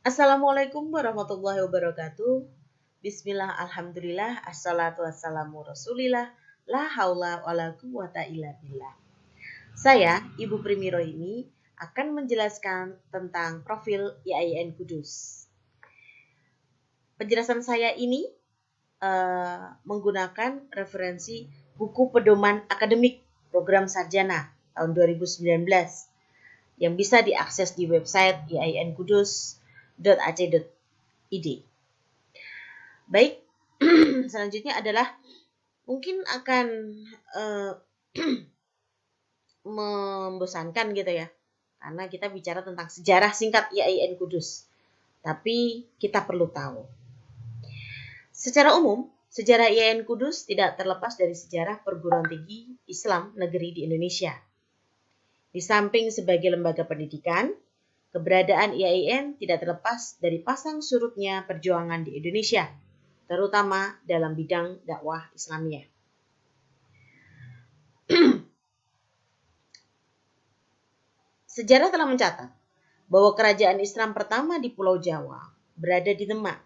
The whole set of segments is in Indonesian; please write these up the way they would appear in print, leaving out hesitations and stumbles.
Assalamualaikum warahmatullahi wabarakatuh. Bismillah, alhamdulillah, assalatu wassalamu rasulillah, la haula wala quwata illa billah. Saya, Ibu Primiro ini, akan menjelaskan tentang profil IAIN Kudus. Penjelasan saya ini menggunakan referensi buku pedoman akademik program sarjana tahun 2019 yang bisa diakses di website iain-kudus.ac.id. Baik, selanjutnya adalah mungkin akan membosankan gitu ya, karena kita bicara tentang sejarah singkat IAIN Kudus. Tapi kita perlu tahu. Secara umum, sejarah IAIN Kudus tidak terlepas dari sejarah perguruan tinggi Islam negeri di Indonesia. Di samping sebagai lembaga pendidikan, keberadaan IAIN tidak terlepas dari pasang surutnya perjuangan di Indonesia, terutama dalam bidang dakwah Islamiyah. Sejarah telah mencatat bahwa kerajaan Islam pertama di Pulau Jawa berada di Demak,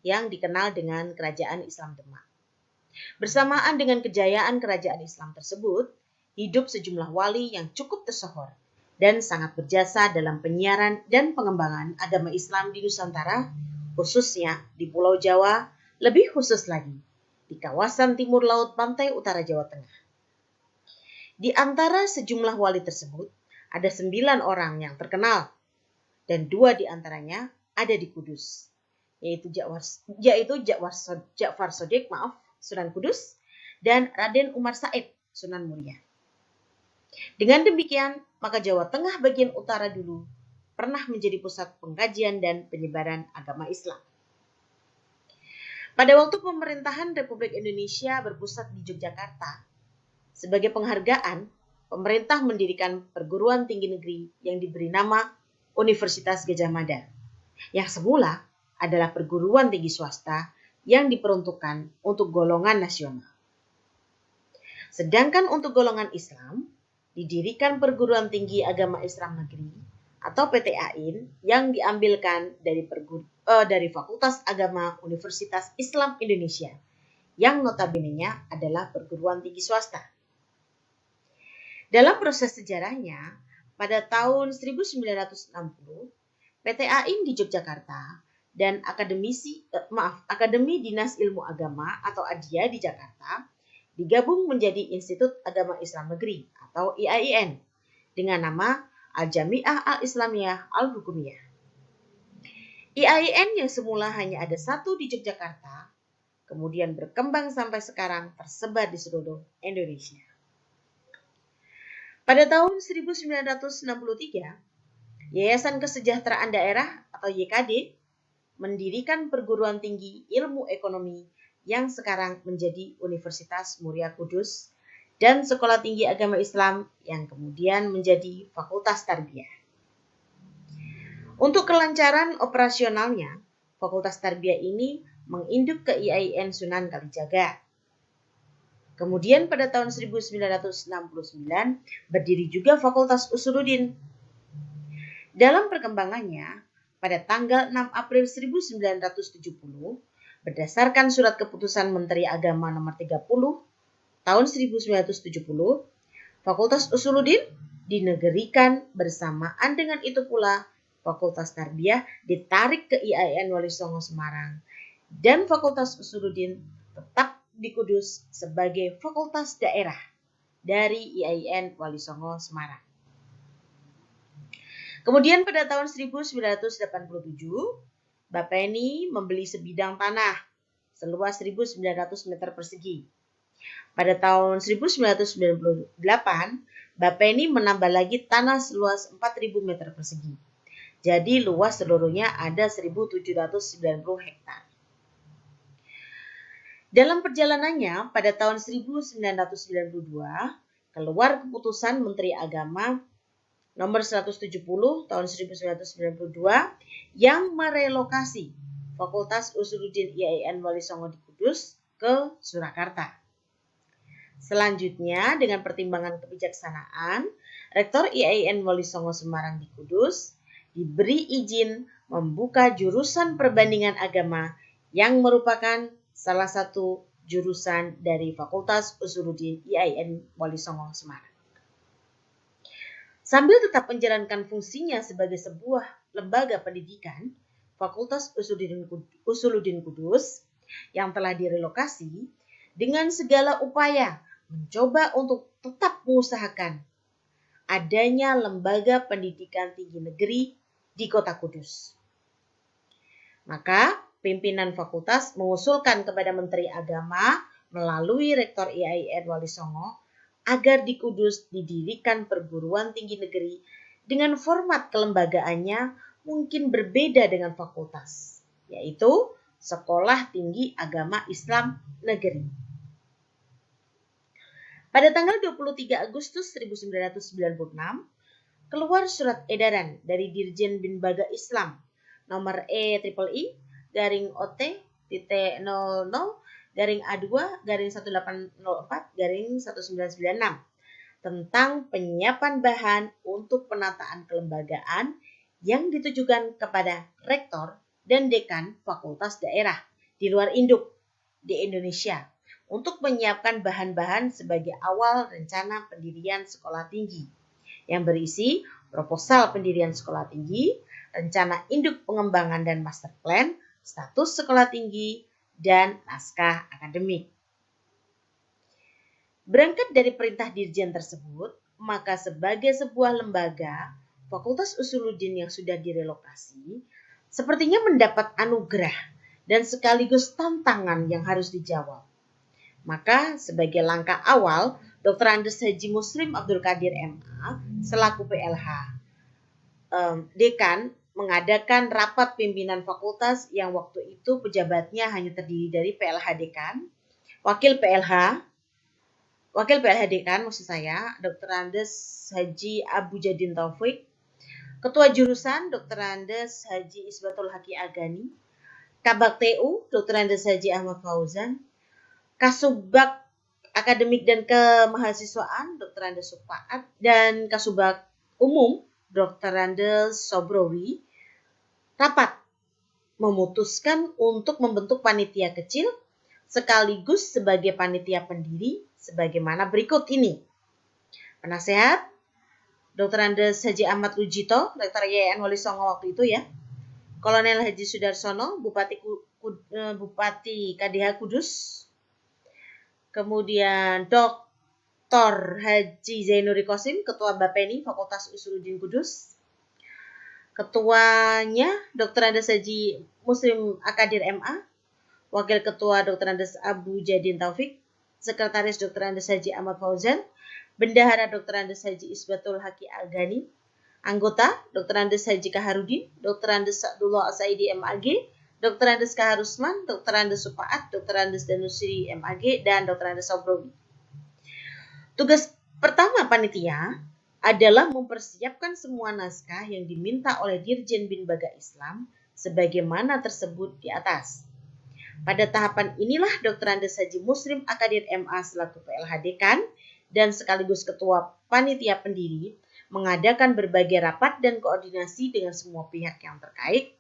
yang dikenal dengan Kerajaan Islam Demak. Bersamaan dengan kejayaan kerajaan Islam tersebut, hidup sejumlah wali yang cukup tersohor dan sangat berjasa dalam penyiaran dan pengembangan agama Islam di Nusantara, khususnya di Pulau Jawa, lebih khusus lagi di kawasan timur laut pantai utara Jawa Tengah. Di antara sejumlah wali tersebut, ada 9 orang yang terkenal, dan 2 di antaranya ada di Kudus, yaitu Ja'far Shadiq, Sunan Kudus, dan Raden Umar Said, Sunan Muria. Dengan demikian, maka Jawa Tengah bagian utara dulu pernah menjadi pusat pengkajian dan penyebaran agama Islam. Pada waktu pemerintahan Republik Indonesia berpusat di Yogyakarta, sebagai penghargaan, pemerintah mendirikan perguruan tinggi negeri yang diberi nama Universitas Gadjah Mada, yang semula adalah perguruan tinggi swasta yang diperuntukkan untuk golongan nasional. Sedangkan untuk golongan Islam, didirikan perguruan tinggi agama Islam negeri atau PTAIN yang diambilkan dari Fakultas Agama Universitas Islam Indonesia, yang notabene-nya adalah perguruan tinggi swasta. Dalam proses sejarahnya, pada tahun 1960, PTAIN di Yogyakarta dan Akademi Dinas Ilmu Agama atau ADIA di Jakarta digabung menjadi Institut Agama Islam Negeri atau IAIN dengan nama Al-Jami'ah Al-Islamiyah Al-Hukumiyah. IAIN yang semula hanya ada 1 di Yogyakarta, kemudian berkembang sampai sekarang tersebar di seluruh Indonesia. Pada tahun 1963, Yayasan Kesejahteraan Daerah atau YKD mendirikan perguruan tinggi ilmu ekonomi yang sekarang menjadi Universitas Muria Kudus dan Sekolah Tinggi Agama Islam yang kemudian menjadi Fakultas Tarbiyah. Untuk kelancaran operasionalnya, Fakultas Tarbiyah ini menginduk ke IAIN Sunan Kalijaga. Kemudian pada tahun 1969 berdiri juga Fakultas Usuluddin. Dalam perkembangannya, pada tanggal 6 April 1970, berdasarkan surat keputusan Menteri Agama nomor 30 tahun 1970, Fakultas Usuluddin dinegerikan bersamaan dengan itu pula Fakultas Tarbiyah ditarik ke IAIN Wali Songo Semarang dan Fakultas Usuluddin tetap di Kudus sebagai fakultas daerah dari IAIN Wali Songo Semarang. Kemudian pada tahun 1987, Bapeni membeli sebidang tanah seluas 1.900 meter persegi. Pada tahun 1998, Bapeni menambah lagi tanah seluas 4.000 meter persegi. Jadi luas seluruhnya ada 1.790 hektar. Dalam perjalanannya pada tahun 1992, keluar keputusan Menteri Agama nomor 170 tahun 1992 yang merelokasi Fakultas Usuluddin IAIN Wali Songo di Kudus ke Surakarta. Selanjutnya, dengan pertimbangan kebijaksanaan, Rektor IAIN Wali Songo Semarang di Kudus diberi izin membuka jurusan perbandingan agama yang merupakan salah satu jurusan dari Fakultas Usuluddin IAIN Wali Songo Semarang. Sambil tetap menjalankan fungsinya sebagai sebuah lembaga pendidikan, Fakultas Usuluddin Kudus yang telah direlokasi dengan segala upaya mencoba untuk tetap mengusahakan adanya lembaga pendidikan tinggi negeri di Kota Kudus. Maka pimpinan fakultas mengusulkan kepada Menteri Agama melalui Rektor IAIN Wali Songo agar di Kudus didirikan perguruan tinggi negeri dengan format kelembagaannya mungkin berbeda dengan fakultas, yaitu Sekolah Tinggi Agama Islam Negeri. Pada tanggal 23 Agustus 1996, keluar surat edaran dari Dirjen Bimbaga Islam nomor EEEE-OT-00-A2-1804-1996 tentang penyiapan bahan untuk penataan kelembagaan yang ditujukan kepada rektor dan dekan fakultas daerah di luar induk di Indonesia untuk menyiapkan bahan-bahan sebagai awal rencana pendirian sekolah tinggi yang berisi proposal pendirian sekolah tinggi, rencana induk pengembangan dan master plan, status sekolah tinggi, dan naskah akademik. Berangkat dari perintah dirjen tersebut, maka sebagai sebuah lembaga, Fakultas Usuluddin yang sudah direlokasi sepertinya mendapat anugerah dan sekaligus tantangan yang harus dijawab. Maka sebagai langkah awal, Dr. Andes Haji Muslim Abdul Qadir MA selaku PLH Dekan mengadakan rapat pimpinan fakultas yang waktu itu pejabatnya hanya terdiri dari PLH Dekan, Wakil PLH Dekan maksud saya, Dr. Andes Haji Abu Jadin Taufik, Ketua Jurusan Dr. Andes Haji Isbatul Haqi Agani, Kabak TU Dr. Andes Haji Ahmad Fauzan, Kasubag Akademik dan Kemahasiswaan Dr. Andes Supaat, dan Kasubag Umum Dr. Andes Sobrowi rapat memutuskan untuk membentuk panitia kecil sekaligus sebagai panitia pendiri sebagaimana berikut ini. Penasehat Dr. Andes Haji Ahmad Rujito, Rektor IAIN Wali Songo waktu itu ya. Kolonel Haji Sudarsono, Bupati KDH Kudus. Kemudian Dr. Haji Zainuri Qasim, Ketua Bapeni Fakultas Usuluddin Kudus. Ketuanya Dr. Andes Haji Muslim Akadir MA. Wakil Ketua Dr. Andes Abu Jadin Taufik. Sekretaris Dr. Andes Haji Ahmad Fauzan. Bendahara Dr. Andes Haji Isbatul Haqi Agani. Anggota Dr. Andes Haji Kaharudin, Dr. Andes Abdullah Asaidi MAG, Dr. Andes Kaharusman, Dr. Andes Supaat, Dr. Andes Danusiri MAG, dan Dr. Andes Sobrowi. Tugas pertama panitia adalah mempersiapkan semua naskah yang diminta oleh Dirjen Bimbaga Islam sebagaimana tersebut di atas. Pada tahapan inilah Dr. Andes Haji Muslim Akadir MA selaku PLH Dekan dan sekaligus Ketua Panitia Pendiri mengadakan berbagai rapat dan koordinasi dengan semua pihak yang terkait,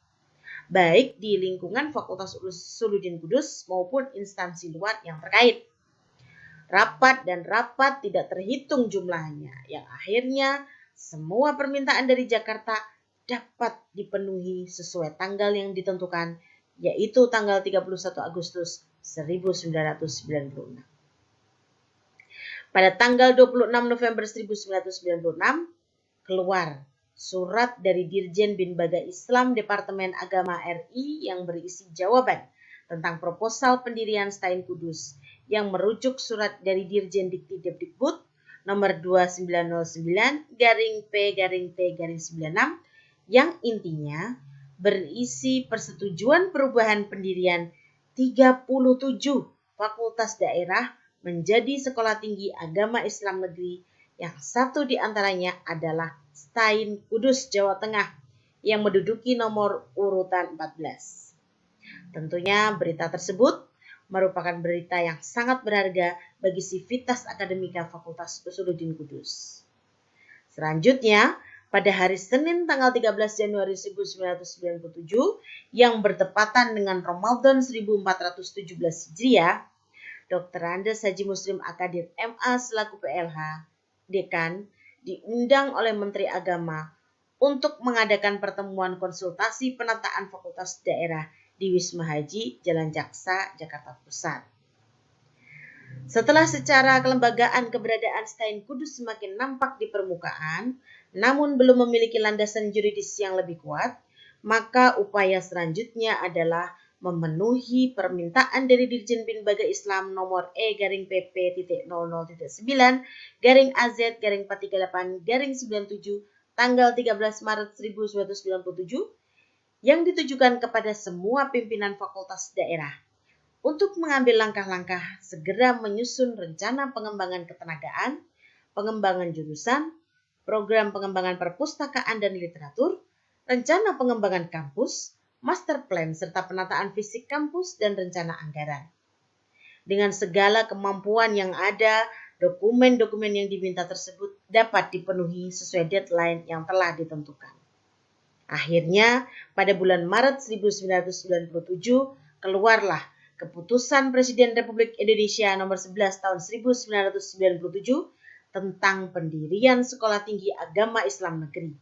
baik di lingkungan Fakultas Usuluddin Kudus maupun instansi luar yang terkait. Rapat tidak terhitung jumlahnya, yang akhirnya semua permintaan dari Jakarta dapat dipenuhi sesuai tanggal yang ditentukan, yaitu tanggal 31 Agustus 1996. Pada tanggal 26 November 1996, keluar surat dari Dirjen Bimbaga Islam Departemen Agama RI yang berisi jawaban tentang proposal pendirian STAIN Kudus yang merujuk surat dari Dirjen Dikti-Depdikbud nomor 29/P/T/96 yang intinya berisi persetujuan perubahan pendirian 37 fakultas daerah menjadi Sekolah Tinggi Agama Islam Negeri yang satu di antaranya adalah STAIN Kudus Jawa Tengah yang menduduki nomor urutan 14. Tentunya berita tersebut merupakan berita yang sangat berharga bagi sivitas akademika Fakultas Usuluddin Kudus. Selanjutnya, pada hari Senin tanggal 13 Januari 1997 yang bertepatan dengan Ramadan 1417 Hijriah, Dr. Andes Haji Muslim Akadir MA selaku PLH, Dekan, diundang oleh Menteri Agama untuk mengadakan pertemuan konsultasi penataan fakultas daerah di Wisma Haji, Jalan Jaksa, Jakarta Pusat. Setelah secara kelembagaan keberadaan STAIN Kudus semakin nampak di permukaan, namun belum memiliki landasan juridis yang lebih kuat, maka upaya selanjutnya adalah memenuhi permintaan dari Dirjen Bina Islam nomor E-PP.00-9-AZ-438-97 tanggal 13 Maret 1997 yang ditujukan kepada semua pimpinan fakultas daerah untuk mengambil langkah-langkah segera menyusun rencana pengembangan ketenagaan, pengembangan jurusan, program pengembangan perpustakaan dan literatur, rencana pengembangan kampus, master plan serta penataan fisik kampus dan rencana anggaran. Dengan segala kemampuan yang ada, dokumen-dokumen yang diminta tersebut dapat dipenuhi sesuai deadline yang telah ditentukan. Akhirnya, pada bulan Maret 1997, keluarlah Keputusan Presiden Republik Indonesia Nomor 11 Tahun 1997 tentang pendirian Sekolah Tinggi Agama Islam Negeri.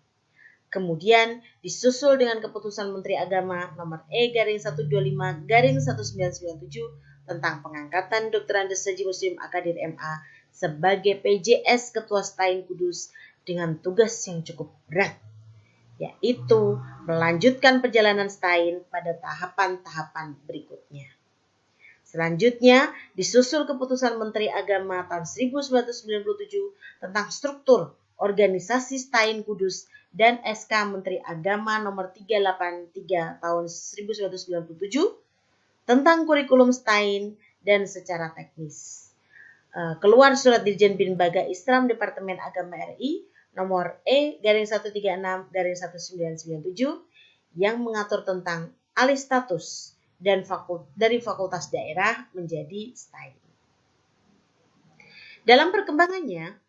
Kemudian disusul dengan Keputusan Menteri Agama Nomor E-125-1997 tentang pengangkatan Dr. Andes Haji Muslim Akadir MA sebagai PJS Ketua STAIN Kudus dengan tugas yang cukup berat, yaitu melanjutkan perjalanan STAIN pada tahapan-tahapan berikutnya. Selanjutnya, disusul Keputusan Menteri Agama tahun 1997 tentang struktur organisasi STAIN Kudus dan SK Menteri Agama nomor 383 tahun 1997 tentang kurikulum STAIN dan secara teknis. Keluar Surat Dirjen Bina Islam Departemen Agama RI nomor E-136-1997 yang mengatur tentang alih status dan dari fakultas daerah menjadi STAIN. Dalam perkembangannya,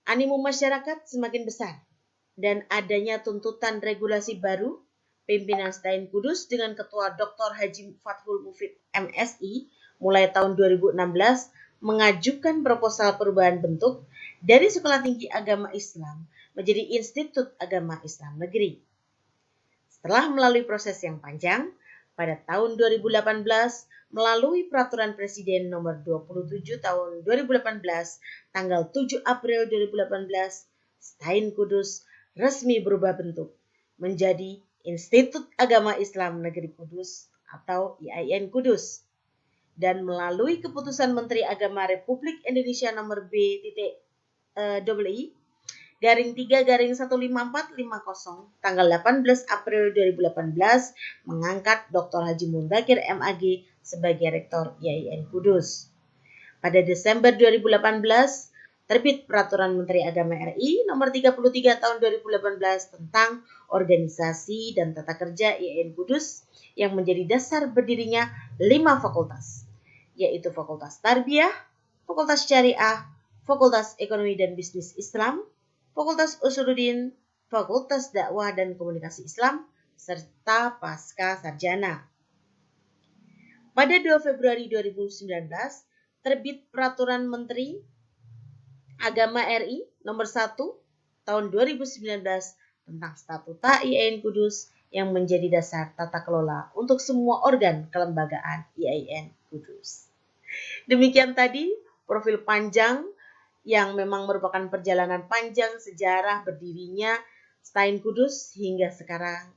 animo masyarakat semakin besar dan adanya tuntutan regulasi baru, pimpinan STAIN Kudus dengan Ketua Dr. Haji Fathul Mufid MSI mulai tahun 2016 mengajukan proposal perubahan bentuk dari Sekolah Tinggi Agama Islam menjadi Institut Agama Islam Negeri. Setelah melalui proses yang panjang, pada tahun 2018 melalui Peraturan Presiden Nomor 27 Tahun 2018 tanggal 7 April 2018, STAIN Kudus resmi berubah bentuk menjadi Institut Agama Islam Negeri Kudus atau IAIN Kudus. Dan melalui Keputusan Menteri Agama Republik Indonesia Nomor B.3-15450 tanggal 18 April 2018 mengangkat Dr. Haji Mundakir MAG sebagai Rektor IAIN Kudus. Pada Desember 2018 terbit Peraturan Menteri Agama RI Nomor 33 Tahun 2018 tentang organisasi dan tata kerja IAIN Kudus yang menjadi dasar berdirinya 5 fakultas, yaitu Fakultas Tarbiyah, Fakultas Syariah, Fakultas Ekonomi dan Bisnis Islam, Fakultas Usuluddin, Fakultas Dakwah dan Komunikasi Islam, serta Pasca Sarjana. Pada 2 Februari 2019, terbit Peraturan Menteri Agama RI Nomor 1 Tahun 2019 tentang Statuta IAIN Kudus yang menjadi dasar tata kelola untuk semua organ kelembagaan IAIN Kudus. Demikian tadi profil panjang yang memang merupakan perjalanan panjang sejarah berdirinya STAIN Kudus hingga sekarang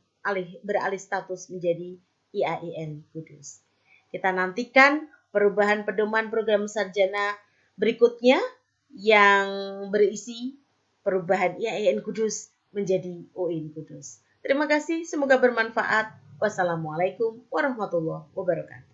beralih status menjadi IAIN Kudus. Kita nantikan perubahan pedoman program sarjana berikutnya yang berisi perubahan IAIN Kudus menjadi UIN Kudus. Terima kasih, semoga bermanfaat. Wassalamualaikum warahmatullahi wabarakatuh.